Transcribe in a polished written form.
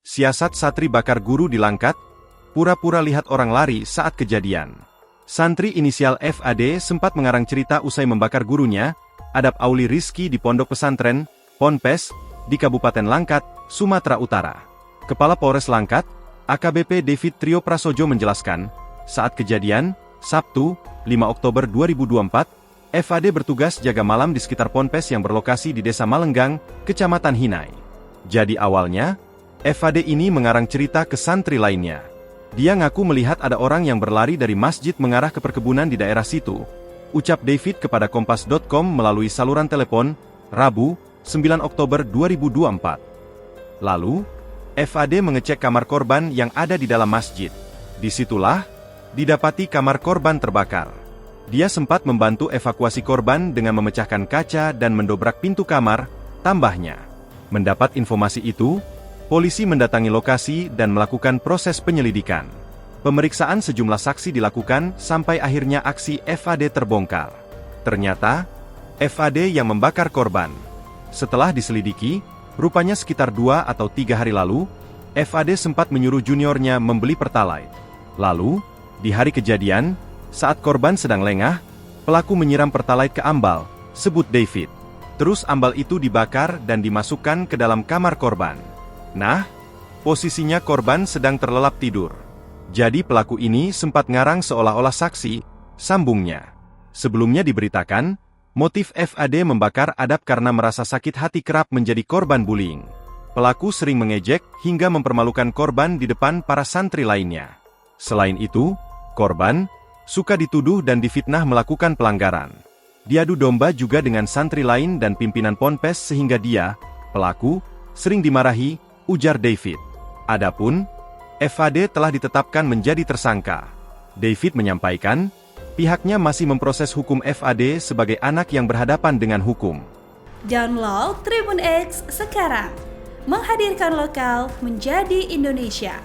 Siasat santri bakar guru di Langkat, pura-pura lihat orang lari saat kejadian. Santri inisial FAD sempat mengarang cerita usai membakar gurunya, Adab Auli Rizki di Pondok Pesantren, Ponpes, di Kabupaten Langkat, Sumatera Utara. Kepala Polres Langkat, AKBP David Trio Prasojo menjelaskan, saat kejadian, Sabtu, 5 Oktober 2024, FAD bertugas jaga malam di sekitar Ponpes yang berlokasi di Desa Malenggang, Kecamatan Hinai. Jadi awalnya, FAD ini mengarang cerita ke santri lainnya. Dia ngaku melihat ada orang yang berlari dari masjid mengarah ke perkebunan di daerah situ, ucap David kepada Kompas.com melalui saluran telepon, Rabu, 9 Oktober 2024. Lalu, FAD mengecek kamar korban yang ada di dalam masjid. Disitulah, didapati kamar korban terbakar. Dia sempat membantu evakuasi korban dengan memecahkan kaca dan mendobrak pintu kamar, tambahnya. Mendapat informasi itu, polisi mendatangi lokasi dan melakukan proses penyelidikan. Pemeriksaan sejumlah saksi dilakukan sampai akhirnya aksi FAD terbongkar. Ternyata, FAD yang membakar korban. Setelah diselidiki, rupanya sekitar 2 atau 3 hari lalu, FAD sempat menyuruh juniornya membeli Pertalite. Lalu, di hari kejadian, saat korban sedang lengah, pelaku menyiram Pertalite ke ambal, sebut David. Terus ambal itu dibakar dan dimasukkan ke dalam kamar korban. Nah, posisinya korban sedang terlelap tidur. Jadi pelaku ini sempat ngarang seolah-olah saksi, sambungnya. Sebelumnya diberitakan, motif FAD membakar Adab karena merasa sakit hati kerap menjadi korban bullying. Pelaku sering mengejek hingga mempermalukan korban di depan para santri lainnya. Selain itu, korban suka dituduh dan difitnah melakukan pelanggaran. Diadu domba juga dengan santri lain dan pimpinan Ponpes sehingga dia, pelaku, sering dimarahi, ujar David. Adapun, FAD telah ditetapkan menjadi tersangka. David menyampaikan, pihaknya masih memproses hukum FAD sebagai anak yang berhadapan dengan hukum. Download Tribun X sekarang, menghadirkan lokal menjadi Indonesia.